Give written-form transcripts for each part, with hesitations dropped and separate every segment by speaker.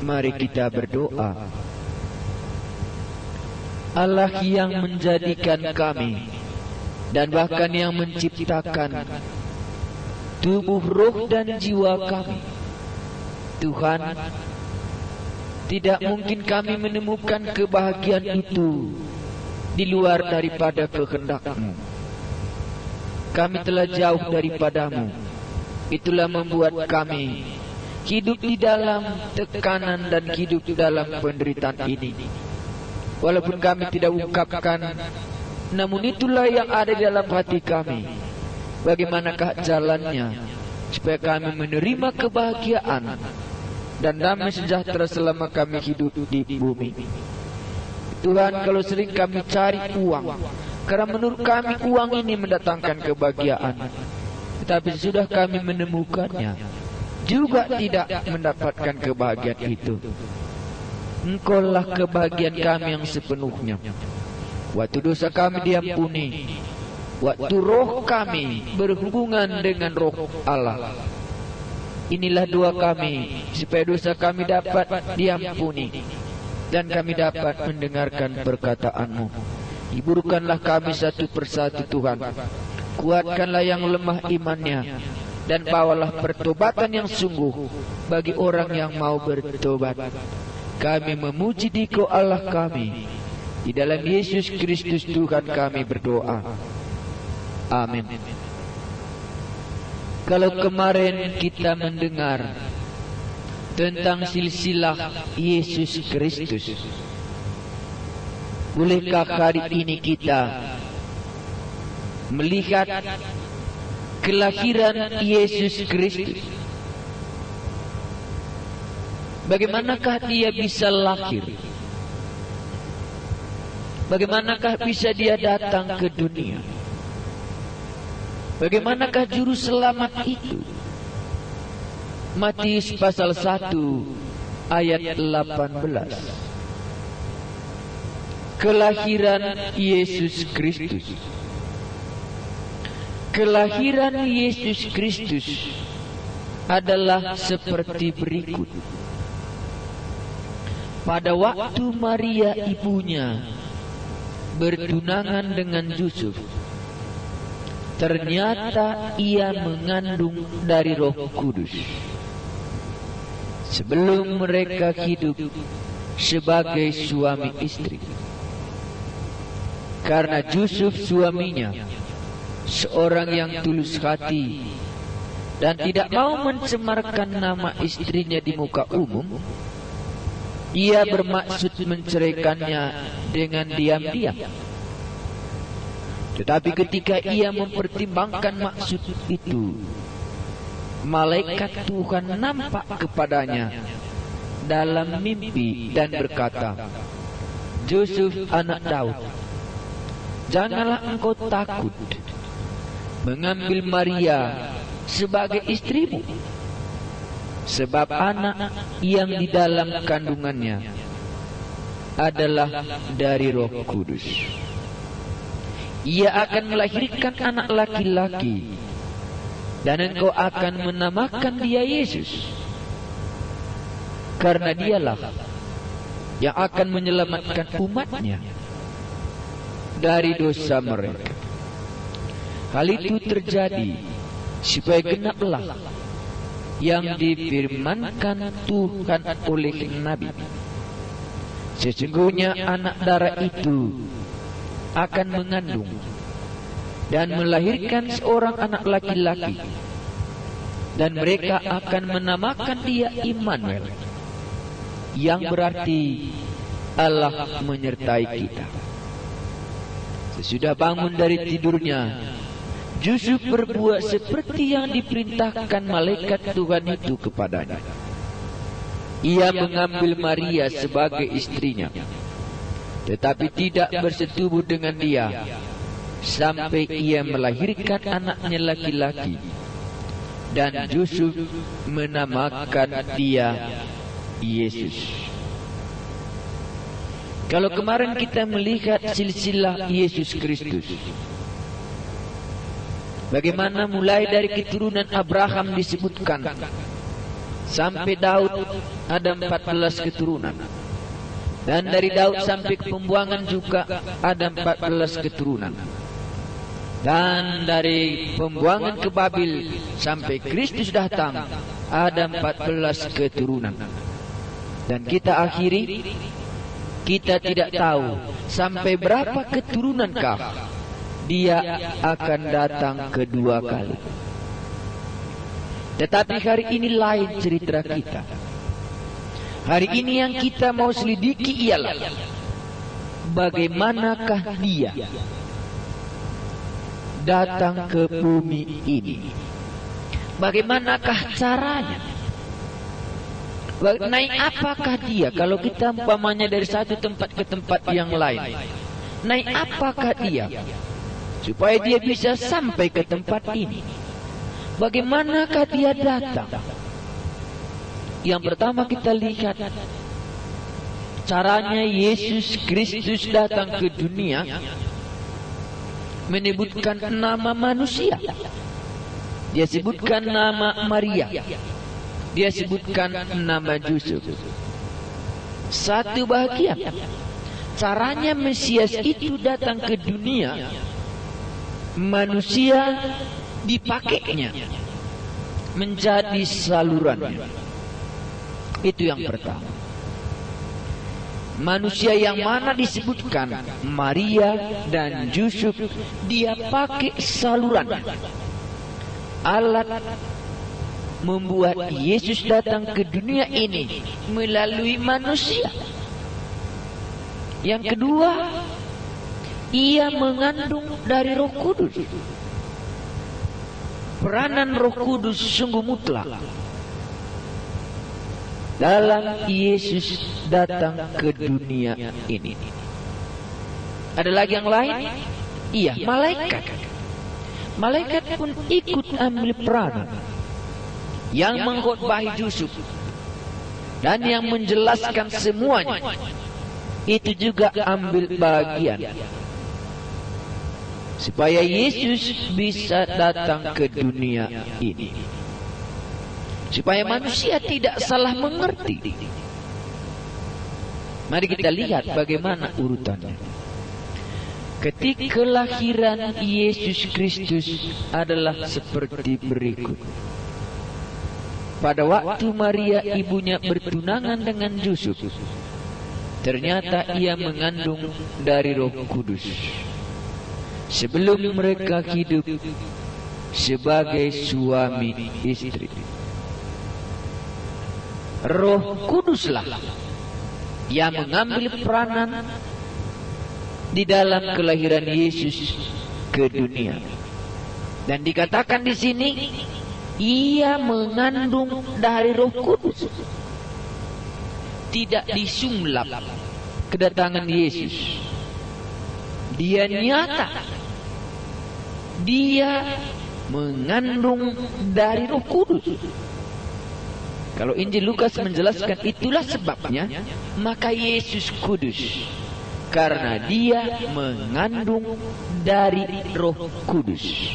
Speaker 1: Mari kita berdoa. Allah yang menjadikan kami dan bahkan yang menciptakan tubuh, roh dan jiwa kami, Tuhan, tidak mungkin kami menemukan kebahagiaan itu di luar daripada kehendak-Mu. Kami telah jauh daripadamu. Itulah membuat kami hidup di dalam tekanan dan hidup di dalam penderitaan ini. Walaupun kami tidak ungkapkan, namun itulah yang ada di dalam hati kami. Bagaimanakah jalannya supaya kami menerima kebahagiaan dan damai sejahtera selama kami hidup di bumi. Tuhan, kalau sering kami cari uang, karena menurut kami uang ini mendatangkan kebahagiaan, tetapi sudah kami menemukannya, juga tidak mendapatkan kebahagiaan itu. Engkaulah kebahagiaan kami yang sepenuhnya. Waktu dosa kami diampuni, waktu roh kami berhubungan dengan roh Allah. Inilah doa kami, supaya dosa kami dapat diampuni dan kami dapat mendengarkan perkataan-Mu. Hiburkanlah kami satu persatu, Tuhan. Kuatkanlah yang lemah imannya, dan bawalah pertobatan yang sungguh bagi orang yang mau bertobat. Kami memuji Dikau Allah kami. Di dalam Yesus Kristus Tuhan kami berdoa. Amin. Kalau kemarin kita mendengar tentang silsilah Yesus Kristus, bolehkah hari ini kita melihat kelahiran Yesus Kristus? Bagaimanakah dia bisa lahir? Bagaimanakah bisa dia datang ke dunia? Bagaimanakah juru selamat itu? Matius pasal 1 ayat 18. Kelahiran Yesus Kristus. Kelahiran Yesus Kristus adalah seperti berikut. Pada waktu Maria ibunya bertunangan dengan Yusuf, ternyata ia mengandung dari Roh Kudus. Sebelum mereka hidup sebagai suami istri, karena Yusuf suaminya seorang yang tulus hati dan tidak mau mencemarkan nama istrinya di muka umum, ia bermaksud menceraikannya dengan diam-diam. Tetapi ketika ia mempertimbangkan maksud itu, malaikat Tuhan nampak kepadanya dalam mimpi dan berkata, "Yusuf anak Daud, janganlah engkau takut mengambil Maria sebagai istrimu, sebab anak yang di dalam kandungannya adalah dari Roh Kudus. Ia akan melahirkan anak laki-laki, dan engkau akan menamakan dia Yesus, karena dialah yang akan menyelamatkan umatnya dari dosa mereka." Hal itu terjadi supaya genaplah yang difirmankan Tuhan oleh Nabi, "Sesungguhnya anak darah itu akan mengandung dan melahirkan seorang anak laki-laki, dan mereka akan menamakan dia Immanuel," yang berarti Allah menyertai kita. Sesudah bangun dari tidurnya, Yusuf berbuat seperti yang diperintahkan malaikat Tuhan itu kepadanya. Ia mengambil Maria sebagai istrinya, tetapi tidak bersetubuh dengan dia sampai ia melahirkan anaknya laki-laki, dan Yusuf menamakan dia Yesus. Kalau kemarin kita melihat silsilah Yesus Kristus, bagaimana mulai dari keturunan Abraham disebutkan sampai Daud ada 14 keturunan. Dan dari Daud sampai ke pembuangan juga ada 14 keturunan. Dan dari pembuangan ke Babil sampai Kristus datang ada 14 keturunan. Dan kita akhiri, kita tidak tahu sampai berapa keturunankah dia akan datang kedua kali. Tetapi hari ini lain cerita kita. Hari ini yang kita mau selidiki ialah bagaimanakah dia datang ke bumi ini. Bagaimanakah caranya? Naik apakah dia? Kalau kita umpamanya dari satu tempat ke tempat yang lain, naik apakah dia? Supaya dia bisa sampai ke tempat ini. Bagaimanakah dia datang? Yang pertama kita lihat caranya Yesus Kristus datang ke dunia menyebutkan nama manusia. Dia sebutkan nama Maria. Dia sebutkan nama Yusuf. Satu bagian caranya Mesias itu datang ke dunia, manusia dipakainya menjadi salurannya. Itu yang pertama. Manusia yang mana disebutkan Maria dan Yusuf, dia pakai saluran, alat membuat Yesus datang ke dunia ini melalui manusia. Yang kedua, ia mengandung dari Roh Kudus. Peranan Roh Kudus sungguh mutlak dalam Yesus datang ke dunia ini. Ada lagi yang lain? Iya, malaikat. Malaikat pun ikut ambil peranan yang mengkhotbahi Yusuf dan yang menjelaskan semuanya. Itu juga ambil bagian supaya Yesus bisa datang ke dunia ini, supaya manusia tidak salah mengerti. Mari kita lihat bagaimana urutannya. Ketika kelahiran Yesus Kristus adalah seperti berikut. Pada waktu Maria ibunya bertunangan dengan Yusuf, ternyata ia mengandung dari Roh Kudus. Sebelum mereka hidup sebagai suami istri, Roh Kuduslah yang mengambil peranan di dalam kelahiran Yesus ke dunia. Dan dikatakan di sini, ia mengandung dari Roh Kudus. Tidak disulap kedatangan Yesus. Dia nyata. Dia mengandung dari Roh Kudus. Kalau Injil Lukas menjelaskan itulah sebabnya, maka Yesus kudus, karena dia mengandung dari Roh Kudus.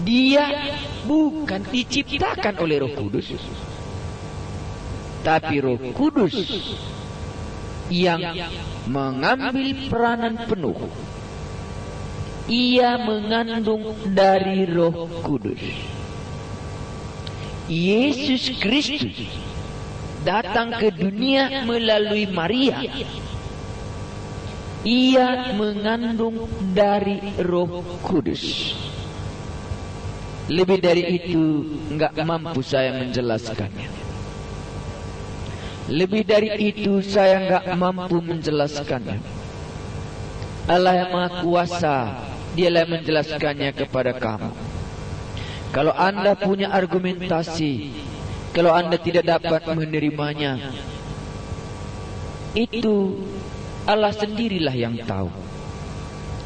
Speaker 1: Dia bukan diciptakan oleh Roh Kudus, tapi Roh Kudus yang mengambil peranan penuh. Ia mengandung dari Roh Kudus. Yesus Kristus datang ke dunia melalui Maria. Ia mengandung dari Roh Kudus. Lebih dari itu enggak mampu saya menjelaskannya. Lebih dari itu saya enggak mampu menjelaskannya. Allah yang Maha Kuasa, Dialah yang menjelaskannya kepada kamu. Kalau Anda punya argumentasi, kalau Anda tidak dapat menerimanya, itu Allah sendirilah yang tahu.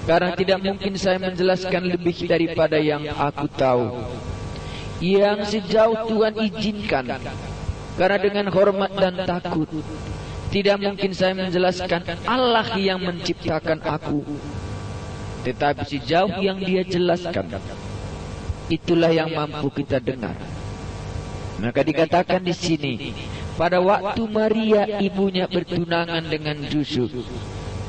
Speaker 1: Karena tidak mungkin saya menjelaskan lebih daripada yang aku tahu, yang sejauh Tuhan izinkan. Karena dengan hormat dan takut, tidak mungkin saya menjelaskan Allah yang menciptakan aku. Tetapi sejauh yang Dia jelaskan, itulah yang mampu kita dengar. Maka dikatakan di sini, pada waktu Maria ibunya bertunangan dengan Yusuf,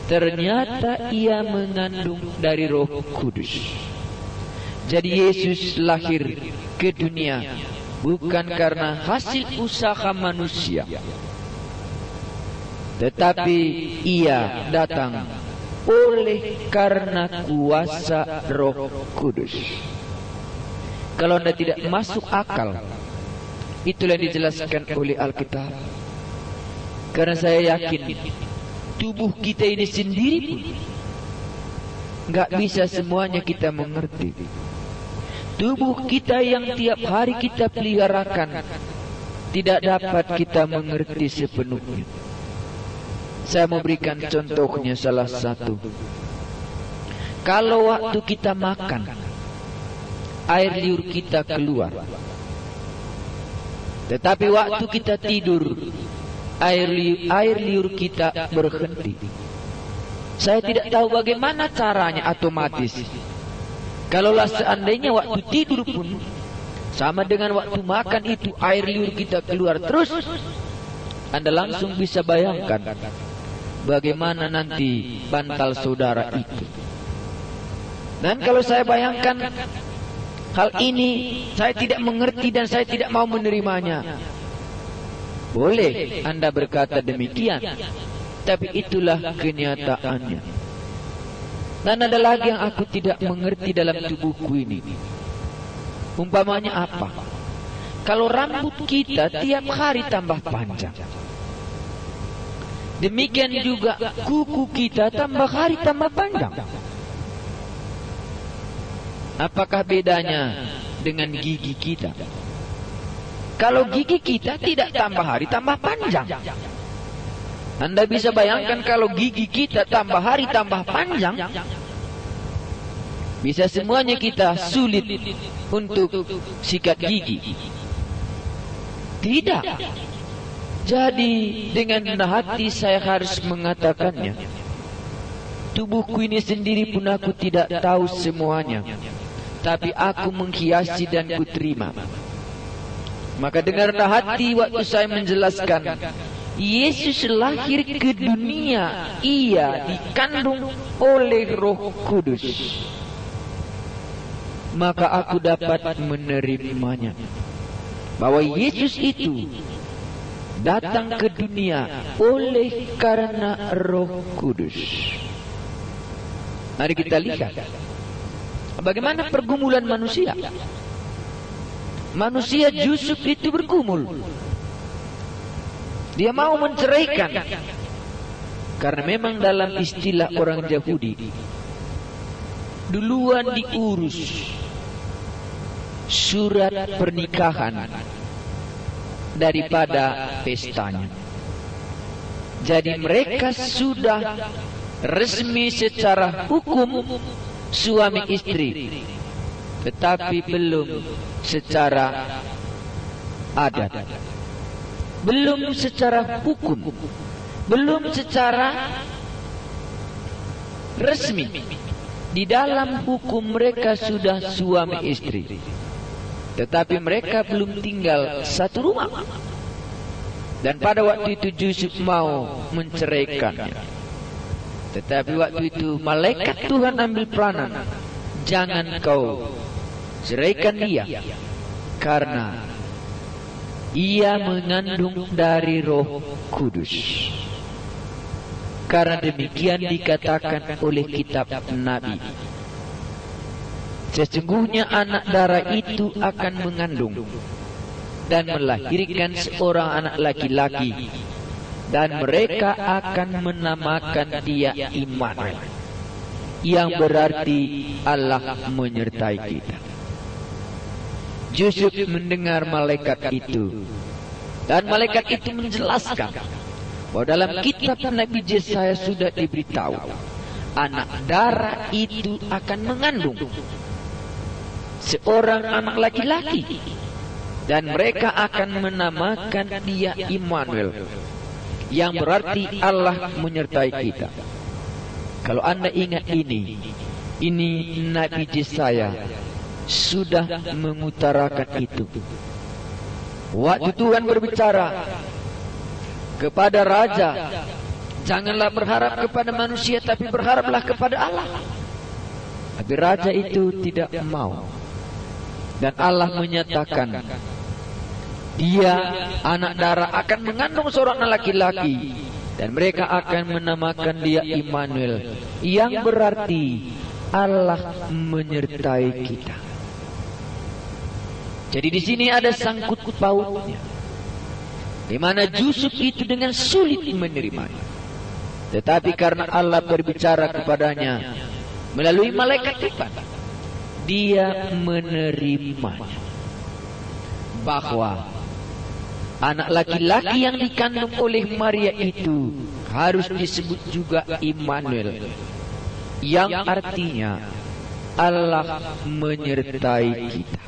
Speaker 1: ternyata ia mengandung dari Roh Kudus. Jadi Yesus lahir ke dunia bukan karena hasil usaha manusia, tetapi ia datang oleh karena kuasa Roh Kudus. Kalau Anda tidak masuk akal, itulah yang dijelaskan oleh Alkitab. Karena saya yakin tubuh kita ini sendiri pun nggak bisa semuanya kita mengerti. Tubuh kita yang tiap hari kita peliharakan tidak dapat kita mengerti sepenuhnya. Saya mau berikan contohnya salah satu. Kalau waktu kita makan, air liur kita keluar, tetapi waktu kita tidur, air liur kita berhenti. Saya tidak tahu bagaimana caranya otomatis. Kalaulah seandainya waktu tidur pun sama dengan waktu makan itu air liur kita keluar terus, Anda langsung bisa bayangkan bagaimana nanti bantal saudara itu. Dan kalau saya bayangkan hal ini, saya tidak mengerti dan saya tidak mau menerimanya. Boleh Anda berkata demikian, tapi itulah kenyataannya. Dan ada lagi yang aku tidak mengerti dalam tubuhku ini. Umpamanya apa? Kalau rambut kita tiap hari tambah panjang, demikian juga kuku kita tambah hari tambah panjang. Apakah bedanya dengan gigi kita? Kalau gigi kita tidak tambah hari tambah panjang. Anda bisa bayangkan kalau gigi kita tambah hari tambah panjang, bisa semuanya kita sulit untuk sikat gigi. Tidak. Jadi dengan hati saya harus mengatakannya. Tubuhku ini sendiri pun aku tidak tahu semuanya, tapi aku menghiasi dan kuterima. Maka dengarlah hati waktu saya menjelaskan, Yesus lahir ke dunia, ia dikandung oleh Roh Kudus. Maka aku dapat menerimanya, bahwa Yesus itu datang ke dunia oleh karena Roh Kudus. Mari kita lihat bagaimana pergumulan manusia. Manusia Yusuf itu bergumul. Dia mau menceraikan, karena memang dalam istilah orang Yahudi, duluan diurus surat pernikahan daripada pestanya. Jadi mereka sudah resmi secara hukum suami istri, tetapi belum secara adat, belum secara hukum, belum secara resmi. Di dalam hukum mereka sudah suami istri, tetapi mereka belum tinggal satu rumah. Dan pada waktu itu Yusuf mau menceraikannya, tetapi waktu itu malaikat Tuhan ambil peranan, jangan kau ceraikan dia, karena ia mengandung dari Roh Kudus. Karena demikian dikatakan oleh kitab Nabi, sesungguhnya anak darah itu akan mengandung dan melahirkan seorang anak laki-laki, dan mereka akan menamakan dia Immanuel, yang berarti Allah menyertai kita. Yusuf mendengar malaikat itu, dan malaikat itu menjelaskan bahwa dalam kitab Nabi Yesaya sudah diberitahu anak darah itu akan mengandung seorang anak laki-laki, dan mereka akan menamakan dia Immanuel, yang berarti Allah menyertai kita. Kalau Anda ingat ini Nabi Yesaya sudah mengutarakan itu. Waktu Tuhan berbicara kepada raja, janganlah berharap kepada manusia, tapi berharaplah kepada Allah. Tapi raja itu tidak mau. Dan Allah menyatakan, dia anak darah akan mengandung seorang laki-laki, dan mereka akan menamakan dia Immanuel, yang berarti Allah menyertai kita. Jadi di sini ada sangkut pautnya, di mana Yusuf itu dengan sulit menerimanya. Tetapi karena Allah berbicara kepadanya melalui malaikat Tuhan, dia menerimanya. Bahwa anak laki-laki yang dikandung oleh Maria itu harus disebut juga Immanuel, yang artinya Allah menyertai kita.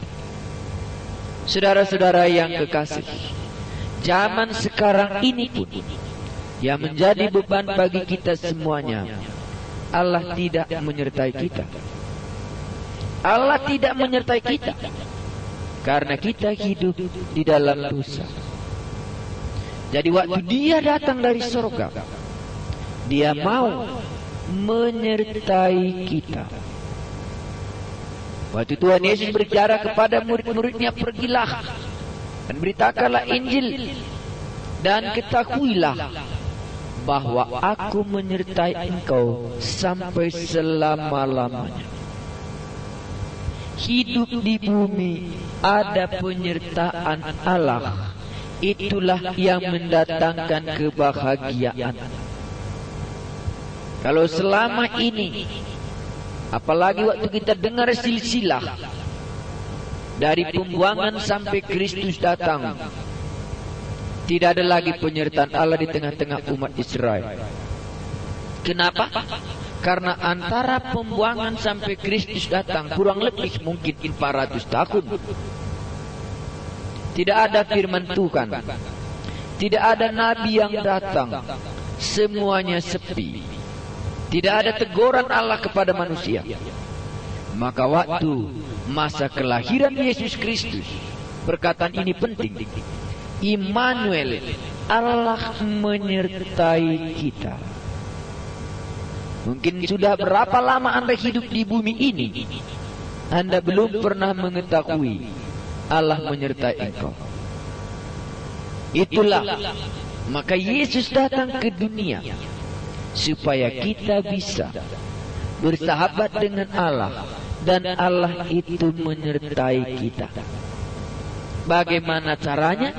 Speaker 1: Saudara-saudara yang kekasih, zaman sekarang ini pun yang menjadi beban bagi kita semuanya, Allah tidak menyertai kita. Allah tidak menyertai kita karena kita hidup di dalam dosa. Jadi waktu dia datang dari surga, dia mau menyertai kita. Waktu Tuhan Yesus berbicara kepada murid-muridnya, pergilah dan beritakanlah Injil, dan ketahuilah bahwa aku menyertai engkau sampai selama-lamanya. Hidup di bumi ada penyertaan Allah, itulah yang mendatangkan kebahagiaan. Kalau selama ini, apalagi waktu kita dengar silsilah dari pembuangan sampai Kristus datang, tidak ada lagi penyertaan Allah di tengah-tengah umat Israel. Kenapa? Karena antara pembuangan sampai Kristus datang kurang lebih mungkin 400 tahun. Tidak ada firman Tuhan, tidak ada nabi yang datang, semuanya sepi. Tidak ada teguran Allah kepada manusia. Maka waktu masa kelahiran Yesus Kristus, perkataan ini penting. Immanuel, Allah menyertai kita. Mungkin sudah berapa lama Anda hidup di bumi ini, Anda belum pernah mengetahui Allah menyertai engkau. Itulah maka Yesus datang ke dunia, supaya kita bisa bersahabat dengan Allah, dan Allah itu menyertai kita. Bagaimana caranya?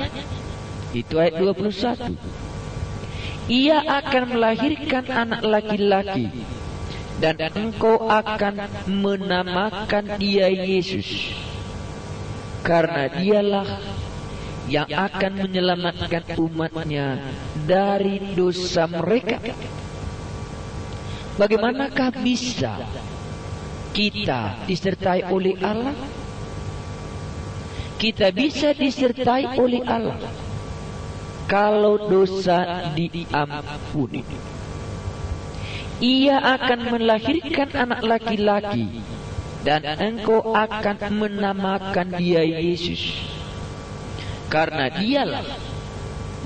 Speaker 1: Itu ayat 21. Ia akan melahirkan anak laki-laki, dan engkau akan menamakan dia Yesus, karena dialah yang akan menyelamatkan umatnya dari dosa mereka. Bagaimanakah bisa kita disertai oleh Allah? Kita bisa disertai oleh Allah kalau dosa diampuni. Ia akan melahirkan anak laki-laki, dan engkau akan menamakan dia Yesus, karena dialah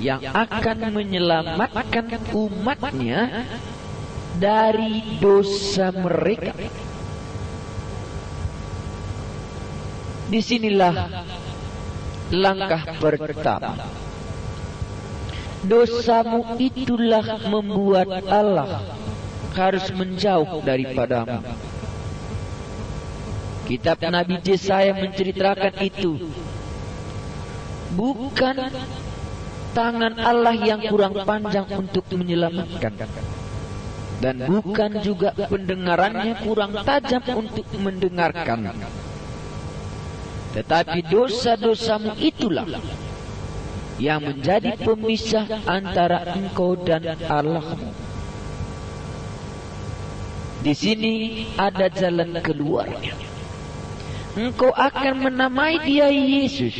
Speaker 1: yang akan menyelamatkan umatnya dari dosa mereka. Disinilah langkah pertama. Dosamu itulah membuat Allah harus menjauh daripadamu. Kitab Nabi Yesaya menceritakan itu. Bukan tangan Allah yang kurang panjang untuk menyelamatkan, dan bukan juga pendengarannya kurang tajam untuk mendengarkan. Tetapi dosa-dosamu itulah yang menjadi pemisah antara engkau dan Allah. Di sini ada jalan keluarnya. Engkau akan menamai dia Yesus,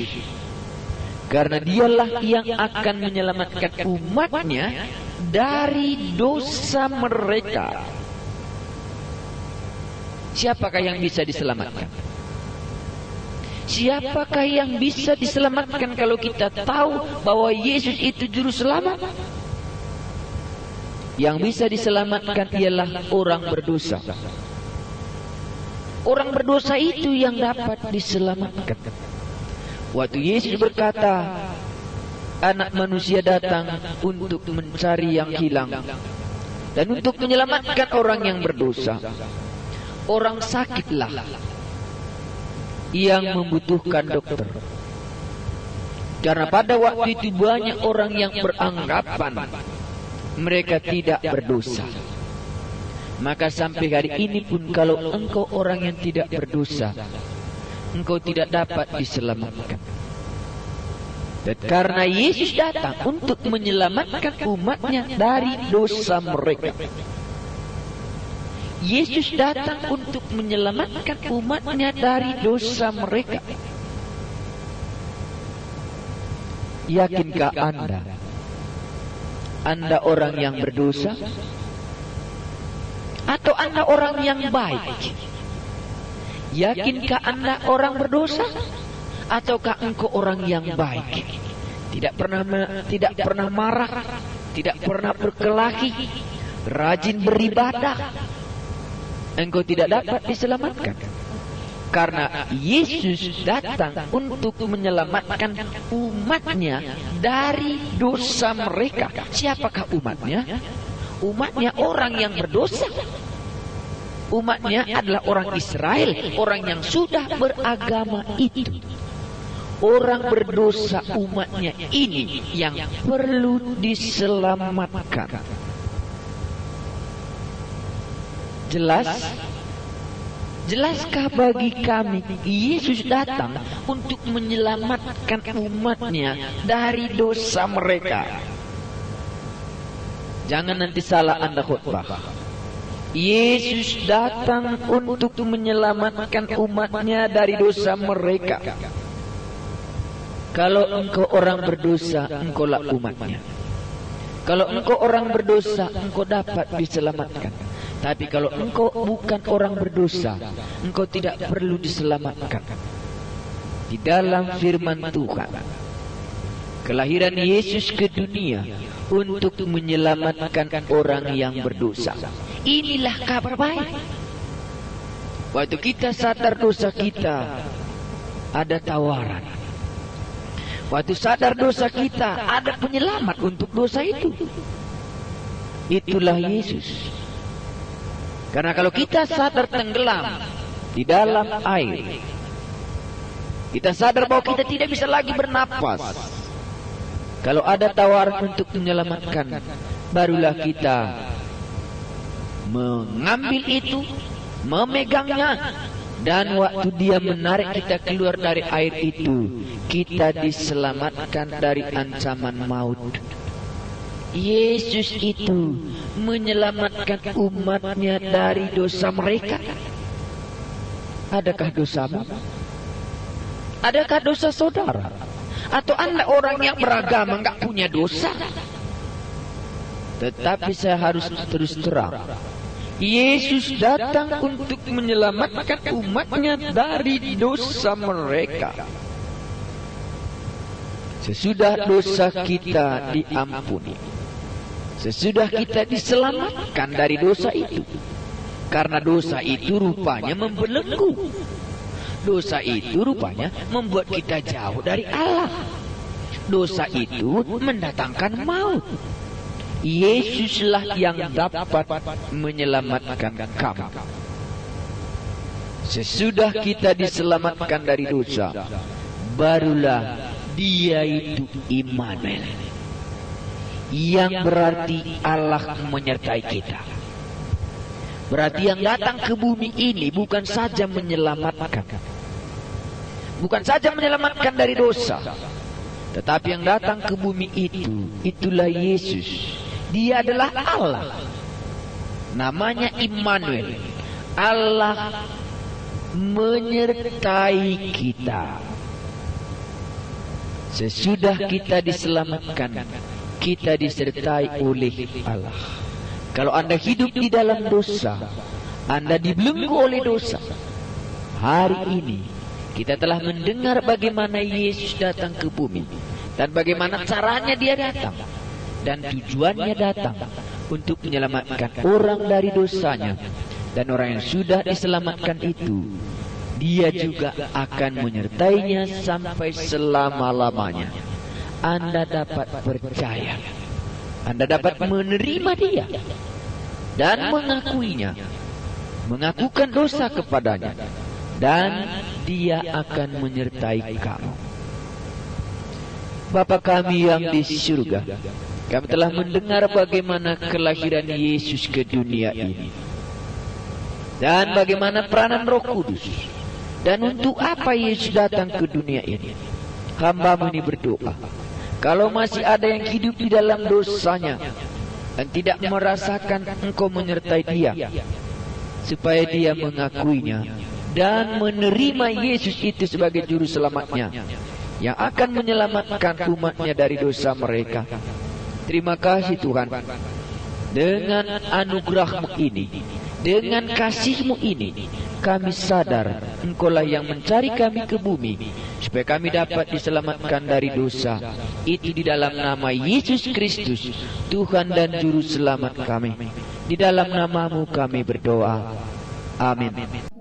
Speaker 1: karena dialah yang akan menyelamatkan umatnya dari dosa mereka. Siapakah yang bisa diselamatkan? Siapakah yang bisa diselamatkan kalau kita tahu bahwa Yesus itu juru selamat? Yang bisa diselamatkan ialah orang berdosa. Orang berdosa itu yang dapat diselamatkan. Waktu Yesus berkata, Anak manusia datang untuk mencari yang hilang dan untuk menyelamatkan orang yang berdosa. Orang sakitlah yang membutuhkan dokter. Karena pada waktu itu banyak orang yang beranggapan mereka tidak berdosa. Maka sampai hari ini pun kalau engkau orang yang tidak berdosa, engkau tidak dapat diselamatkan. Dan karena Yesus datang untuk menyelamatkan umatnya dari dosa mereka. Yesus datang untuk menyelamatkan umatnya dari dosa mereka. Yakinkah Anda? Anda orang yang berdosa? Atau Anda orang yang baik? Yakinkah Anda orang berdosa? Ataukah engkau orang yang baik? Tidak pernah marah, tidak pernah berkelahi, rajin beribadah. Engkau tidak dapat diselamatkan. Karena Yesus datang untuk menyelamatkan umatnya dari dosa mereka. Siapakah umatnya? Umatnya orang yang berdosa. Umatnya adalah orang Israel, orang yang sudah beragama itu. Orang berdosa umatnya ini yang perlu diselamatkan. Jelas? Jelaskah bagi kami Yesus datang untuk menyelamatkan umatnya dari dosa mereka? Jangan nanti salah Anda khutbah. Yesus datang untuk menyelamatkan umatnya dari dosa mereka. Kalau engkau orang berdosa, engkaulah umatnya. Kalau engkau orang berdosa, engkau dapat diselamatkan. Tapi kalau engkau bukan orang berdosa, engkau tidak perlu diselamatkan. Di dalam firman Tuhan, kelahiran Yesus ke dunia untuk menyelamatkan orang yang berdosa. Inilah kabar baik. Waktu kita sadar dosa kita, ada tawaran. Waktu sadar dosa kita, ada penyelamat untuk dosa itu. Itulah Yesus. Karena kalau kita sadar tenggelam di dalam air, kita sadar bahwa kita tidak bisa lagi bernapas. Kalau ada tawaran untuk menyelamatkan, barulah kita mengambil itu, memegangnya, dan waktu dia menarik kita keluar dari air itu, kita diselamatkan dari ancaman maut. Yesus itu menyelamatkan umatnya dari dosa mereka. Adakah dosamu? Adakah dosa saudara? Atau Anda orang yang beragama enggak punya dosa? Tetapi saya harus terus terang, Yesus datang untuk menyelamatkan umatnya dari dosa mereka. Sesudah dosa kita diampuni, sesudah kita diselamatkan dari dosa itu, karena dosa itu rupanya membelenggu. Dosa itu rupanya membuat kita jauh dari Allah. Dosa itu mendatangkan maut. Yesuslah yang dapat menyelamatkan kamu. Sesudah kita diselamatkan dari dosa, barulah Dia itu Immanuel, yang berarti Allah menyertai kita. Berarti yang datang ke bumi ini bukan saja menyelamatkan, bukan saja menyelamatkan dari dosa, tetapi yang datang ke bumi itu, itulah Yesus. Dia adalah Allah. Namanya Immanuel. Allah menyertai kita. Sesudah kita diselamatkan, kita disertai oleh Allah. Kalau Anda hidup di dalam dosa, Anda dibelenggu oleh dosa, hari ini kita telah mendengar bagaimana Yesus datang ke bumi dan bagaimana caranya dia datang dan tujuannya datang untuk menyelamatkan orang dari dosanya. Dan orang yang sudah diselamatkan itu, dia juga akan menyertainya sampai selama-lamanya. Anda dapat percaya, Anda dapat menerima dia dan mengakuinya, mengakukan dosa kepadanya, dan dia akan menyertai kamu. Bapa kami yang di surga, kami telah mendengar bagaimana kelahiran Yesus ke dunia ini dan bagaimana peranan Roh Kudus, dan untuk apa Yesus datang ke dunia ini. Hamba-Mu ini berdoa, kalau masih ada yang hidup di dalam dosanya dan tidak merasakan Engkau menyertai dia, supaya dia mengakuinya dan menerima Yesus itu sebagai juru selamatnya yang akan menyelamatkan umatnya dari dosa mereka. Terima kasih Tuhan, dengan anugerah-Mu ini, dengan kasih-Mu ini, kami sadar Engkaulah yang mencari kami ke bumi, supaya kami dapat diselamatkan dari dosa. Itu di dalam nama Yesus Kristus, Tuhan dan Juru Selamat kami. Di dalam nama-Mu kami berdoa. Amin.